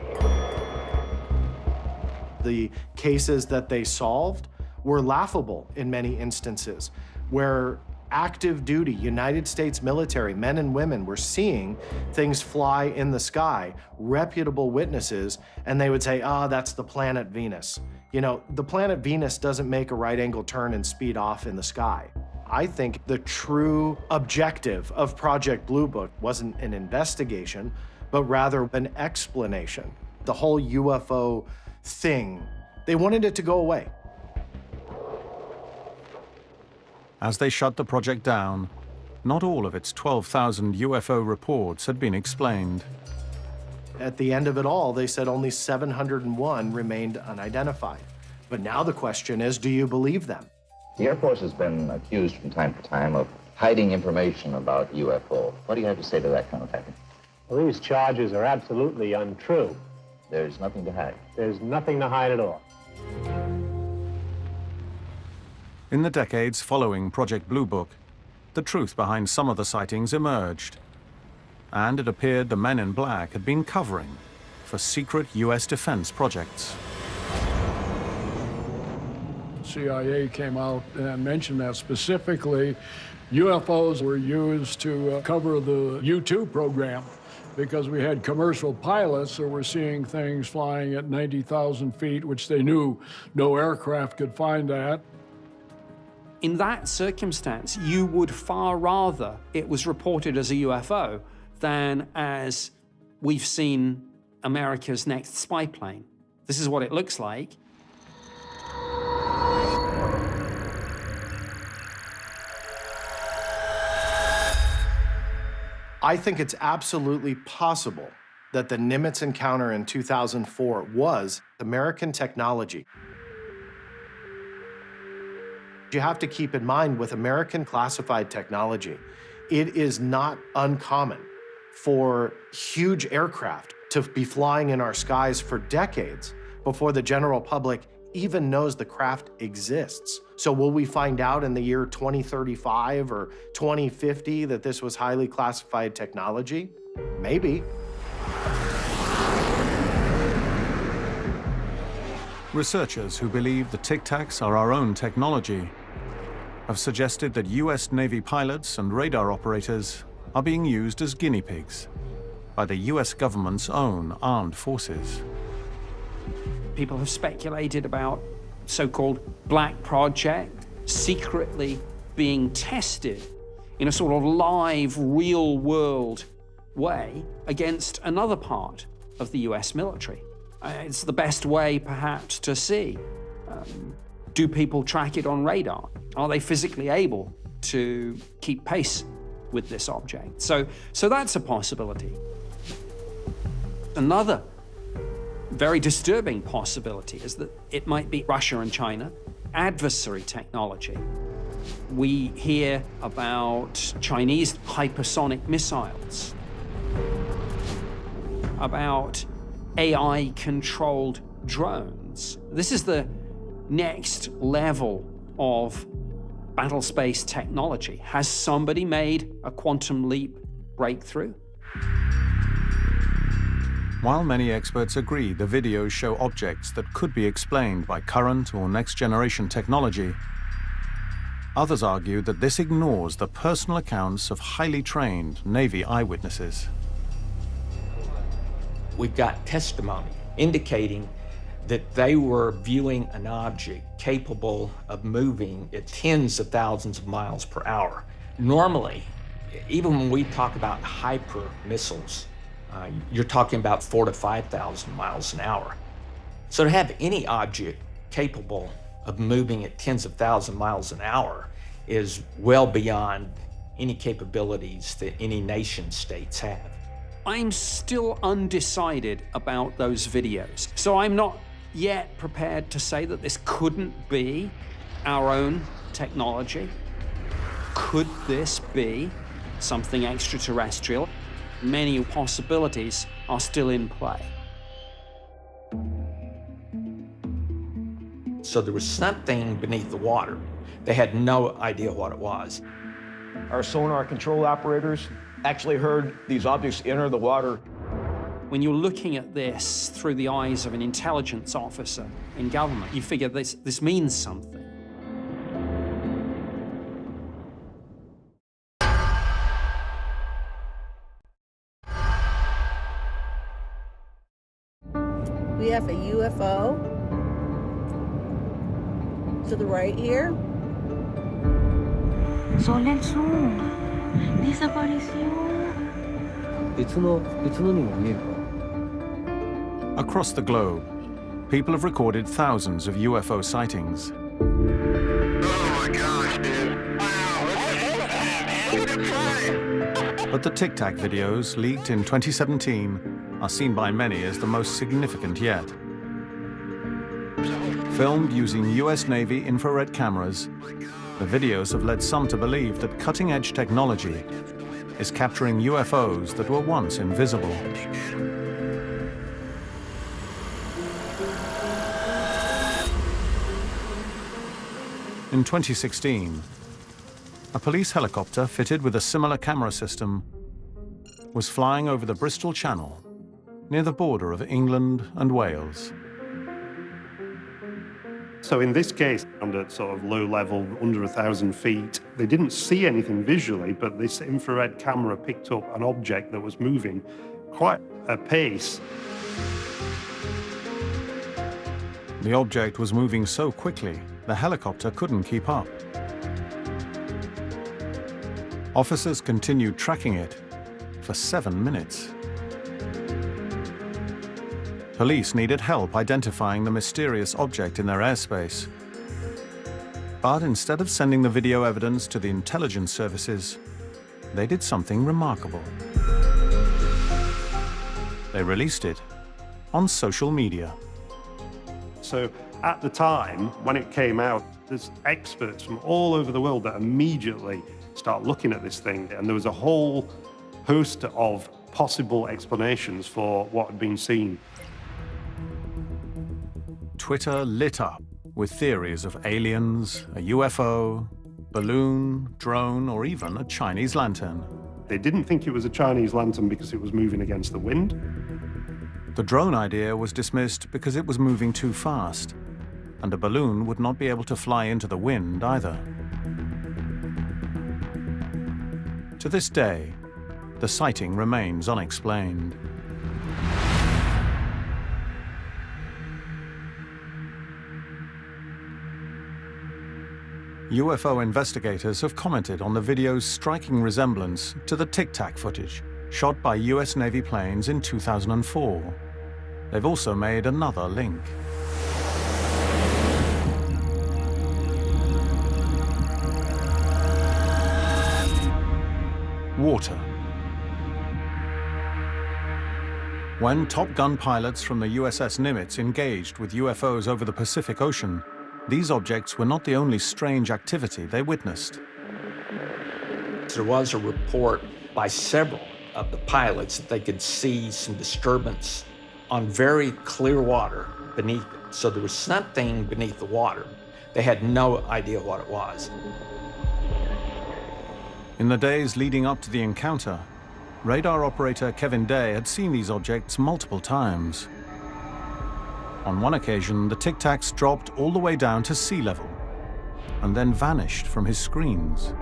The cases that they solved were laughable in many instances, where active duty United States military men and women were seeing things fly in the sky, reputable witnesses, and they would say, that's the planet Venus. You know, the planet Venus doesn't make a right angle turn and speed off in the sky. I think the true objective of Project Blue Book wasn't an investigation, but rather an explanation. The whole UFO thing, they wanted it to go away. As they shut the project down, not all of its 12,000 UFO reports had been explained. At the end of it all, they said only 701 remained unidentified. But now the question is, do you believe them? The Air Force has been accused from time to time of hiding information about UFO. What do you have to say to that kind of thing? Well, these charges are absolutely untrue. There's nothing to hide. There's nothing to hide at all. In the decades following Project Blue Book, the truth behind some of the sightings emerged. And it appeared the men in black had been covering for secret U.S. defense projects. CIA came out and mentioned that specifically. UFOs were used to cover the U-2 program because we had commercial pilots that were seeing things flying at 90,000 feet, which they knew no aircraft could find at. In that circumstance, you would far rather it was reported as a UFO than as we've seen America's next spy plane. This is what it looks like. I think it's absolutely possible that the Nimitz encounter in 2004 was American technology. You have to keep in mind, with American classified technology, it is not uncommon for huge aircraft to be flying in our skies for decades before the general public even knows the craft exists. So will we find out in the year 2035 or 2050 that this was highly classified technology? Maybe. Researchers who believe the Tic Tacs are our own technology have suggested that US Navy pilots and radar operators are being used as guinea pigs by the US government's own armed forces. People have speculated about so-called black project secretly being tested in a sort of live, real-world way against another part of the US military. It's the best way, perhaps, to see. Do people track it on radar? Are they physically able to keep pace with this object? So that's a possibility. Another very disturbing possibility is that it might be Russia and China, adversary technology. We hear about Chinese hypersonic missiles, about AI-controlled drones. This is the next level of battle space technology. Has somebody made a quantum leap breakthrough? While many experts agree the videos show objects that could be explained by current or next-generation technology, others argue that this ignores the personal accounts of highly trained Navy eyewitnesses. We've got testimony indicating that they were viewing an object capable of moving at tens of thousands of miles per hour. Normally, even when we talk about hyper missiles, you're talking about 4,000 to 5,000 miles an hour. So to have any object capable of moving at tens of thousands of miles an hour is well beyond any capabilities that any nation states have. I'm still undecided about those videos, so I'm not yet prepared to say that this couldn't be our own technology. Could this be something extraterrestrial? Many possibilities are still in play. So there was something beneath the water. They had no idea what it was. Our sonar control operators actually heard these objects enter the water. When you're looking at this through the eyes of an intelligence officer in government, you figure this means something. We have a UFO to the right here. Son el zoom. Desapareció. Across the globe, people have recorded thousands of UFO sightings. But the Tic Tac videos, leaked in 2017, are seen by many as the most significant yet. Filmed using US Navy infrared cameras, the videos have led some to believe that cutting-edge technology is capturing UFOs that were once invisible. In 2016, a police helicopter fitted with a similar camera system was flying over the Bristol Channel near the border of England and Wales. So in this case, under sort of low level, under 1,000 feet, they didn't see anything visually, but this infrared camera picked up an object that was moving quite a pace. The object was moving so quickly, the helicopter couldn't keep up. Officers continued tracking it for 7 minutes. Police needed help identifying the mysterious object in their airspace. But instead of sending the video evidence to the intelligence services, they did something remarkable. They released it on social media. So at the time, when it came out, there's experts from all over the world that immediately start looking at this thing, and there was a whole host of possible explanations for what had been seen. Twitter lit up with theories of aliens, a UFO, balloon, drone, or even a Chinese lantern. They didn't think it was a Chinese lantern because it was moving against the wind. The drone idea was dismissed because it was moving too fast, and a balloon would not be able to fly into the wind either. To this day, the sighting remains unexplained. UFO investigators have commented on the video's striking resemblance to the Tic Tac footage shot by US Navy planes in 2004. They've also made another link. Water. When Top Gun pilots from the USS Nimitz engaged with UFOs over the Pacific Ocean, these objects were not the only strange activity they witnessed. There was a report by several of the pilots that they could see some disturbance on very clear water beneath it. So there was something beneath the water. They had no idea what it was. In the days leading up to the encounter, radar operator Kevin Day had seen these objects multiple times. On one occasion, the Tic Tacs dropped all the way down to sea level and then vanished from his screens.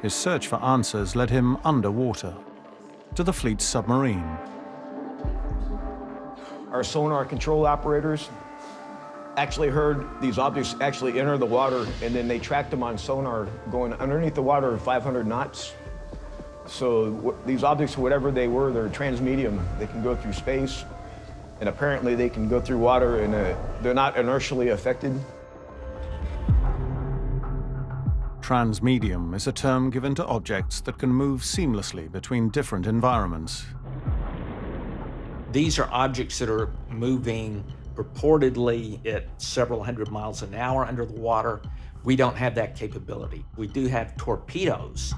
His search for answers led him underwater to the fleet's submarine. Our sonar control operators actually heard these objects actually enter the water, and then they tracked them on sonar going underneath the water at 500 knots. So these objects, whatever they were, they're transmedium. They can go through space, and apparently they can go through water, and they're not inertially affected. Transmedium is a term given to objects that can move seamlessly between different environments. These are objects that are moving purportedly at several hundred miles an hour under the water. We don't have that capability. We do have torpedoes,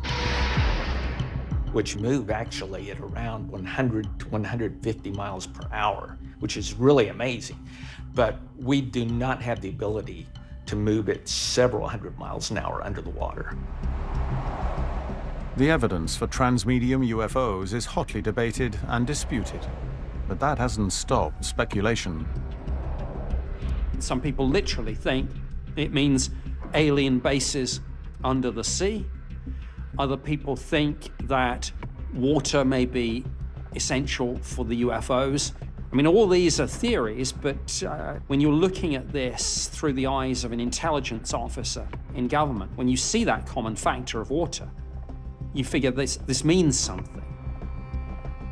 which move actually at around 100 to 150 miles per hour, which is really amazing. But we do not have the ability to move at several hundred miles an hour under the water. The evidence for transmedium UFOs is hotly debated and disputed, but that hasn't stopped speculation. Some people literally think it means alien bases under the sea. Other people think that water may be essential for the UFOs. I mean, all these are theories, but when you're looking at this through the eyes of an intelligence officer in government, when you see that common factor of water, you figure this means something.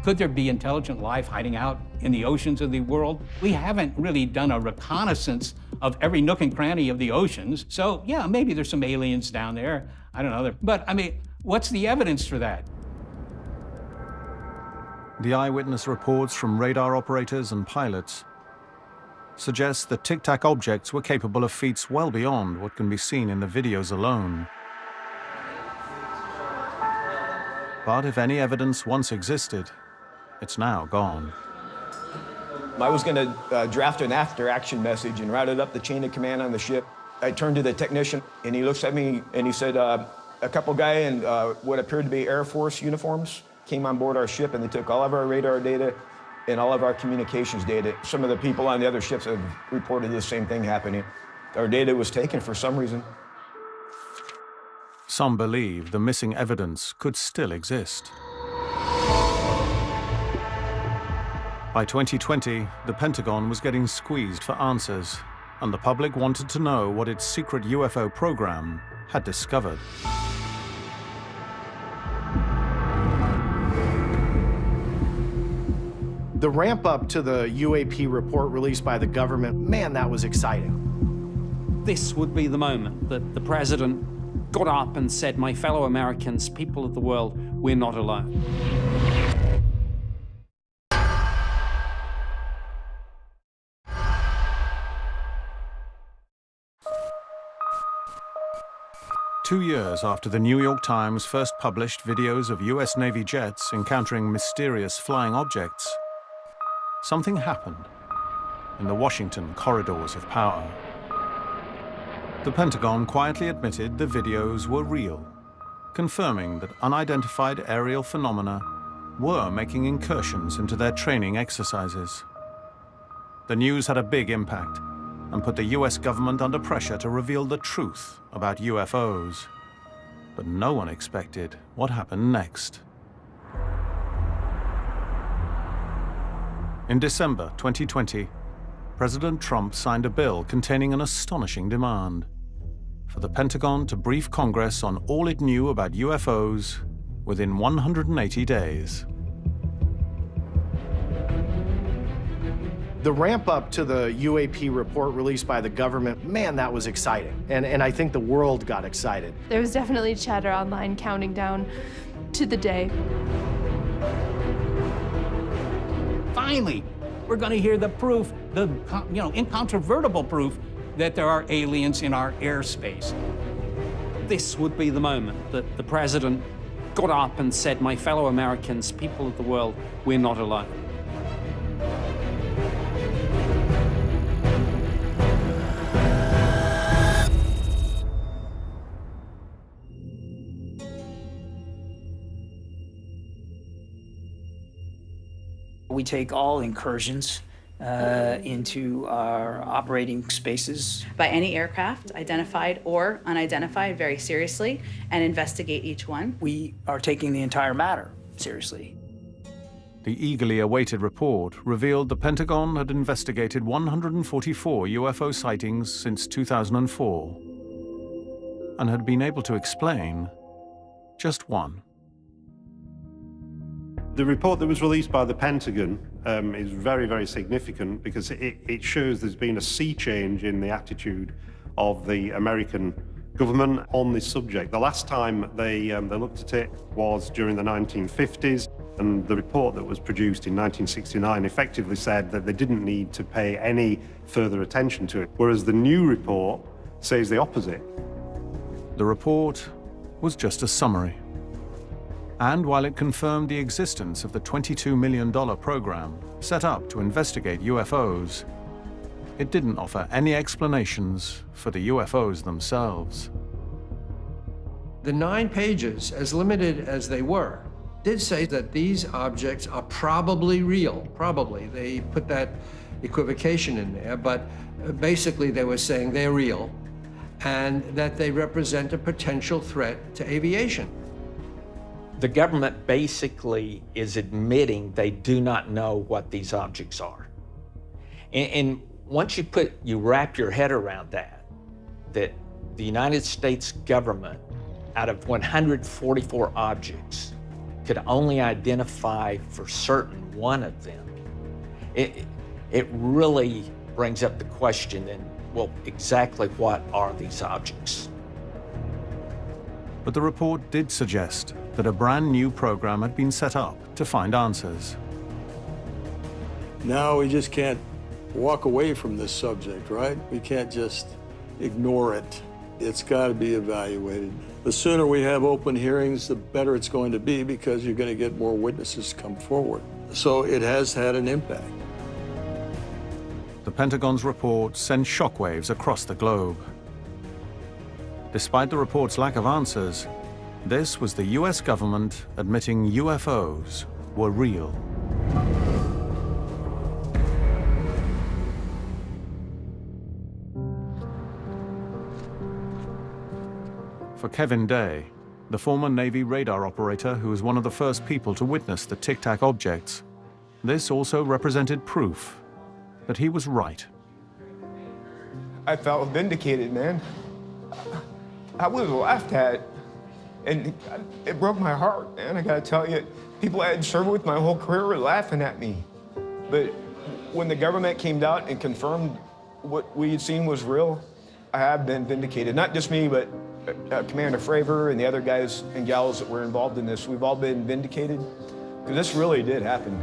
Could there be intelligent life hiding out in the oceans of the world? We haven't really done a reconnaissance of every nook and cranny of the oceans. So yeah, maybe there's some aliens down there. I don't know. But I mean, what's the evidence for that? The eyewitness reports from radar operators and pilots suggest that Tic Tac objects were capable of feats well beyond what can be seen in the videos alone. But if any evidence once existed, it's now gone. I was going to draft an after-action message and route it up the chain of command on the ship. I turned to the technician, and he looks at me, and he said, a couple guy in what appeared to be Air Force uniforms came on board our ship, and they took all of our radar data and all of our communications data. Some of the people on the other ships have reported the same thing happening. Our data was taken for some reason. Some believe the missing evidence could still exist. By 2020, the Pentagon was getting squeezed for answers, and the public wanted to know what its secret UFO program had discovered. The ramp up to the UAP report released by the government, man, that was exciting. This would be the moment that the president got up and said, "My fellow Americans, people of the world, we're not alone." Two years after the New York Times first published videos of US Navy jets encountering mysterious flying objects, something happened in the Washington corridors of power. The Pentagon quietly admitted the videos were real, confirming that unidentified aerial phenomena were making incursions into their training exercises. The news had a big impact and put the US government under pressure to reveal the truth about UFOs. But no one expected what happened next. In December 2020, President Trump signed a bill containing an astonishing demand for the Pentagon to brief Congress on all it knew about UFOs within 180 days. The ramp up to the UAP report released by the government, man, that was exciting. And I think the world got excited. There was definitely chatter online counting down to the day. Finally, we're going to hear the proof, the incontrovertible proof that there are aliens in our airspace. This would be the moment that the president got up and said, "My fellow Americans, people of the world, we're not alone." We take all incursions into our operating spaces. By any aircraft, identified or unidentified, very seriously, and investigate each one. We are taking the entire matter seriously. The eagerly awaited report revealed the Pentagon had investigated 144 UFO sightings since 2004 and had been able to explain just one. The report that was released by the Pentagon is very, very significant because it shows there's been a sea change in the attitude of the American government on this subject. The last time they looked at it was during the 1950s, and the report that was produced in 1969 effectively said that they didn't need to pay any further attention to it, whereas the new report says the opposite. The report was just a summary. And while it confirmed the existence of the $22 million program set up to investigate UFOs, it didn't offer any explanations for the UFOs themselves. The 9 pages, as limited as they were, did say that these objects are probably real. Probably. They put that equivocation in there, but basically they were saying they're real and that they represent a potential threat to aviation. The government basically is admitting they do not know what these objects are. And once you wrap your head around that the United States government, out of 144 objects, could only identify for certain one of them, it really brings up the question then, well, exactly what are these objects? But the report did suggest that a brand new program had been set up to find answers. Now we just can't walk away from this subject, right? We can't just ignore it. It's got to be evaluated. The sooner we have open hearings, the better it's going to be, because you're going to get more witnesses come forward. So it has had an impact. The Pentagon's report sent shockwaves across the globe. Despite the report's lack of answers, this was the US government admitting UFOs were real. For Kevin Day, the former Navy radar operator who was one of the first people to witness the Tic Tac objects, this also represented proof that he was right. I felt vindicated, man. I was laughed at, and it broke my heart, man. I gotta tell you, people I had served with my whole career were laughing at me. But when the government came out and confirmed what we had seen was real, I have been vindicated. Not just me, but Commander Fravor and the other guys and gals that were involved in this. We've all been vindicated, because this really did happen.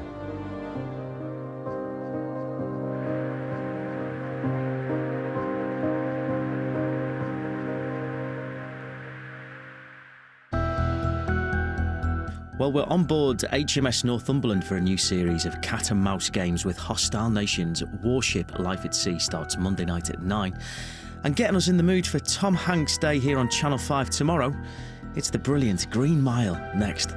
Well, we're on board HMS Northumberland for a new series of cat and mouse games with hostile nations. Warship Life at Sea starts Monday night at 9. And getting us in the mood for Tom Hanks Day here on Channel 5 tomorrow, it's the brilliant Green Mile next.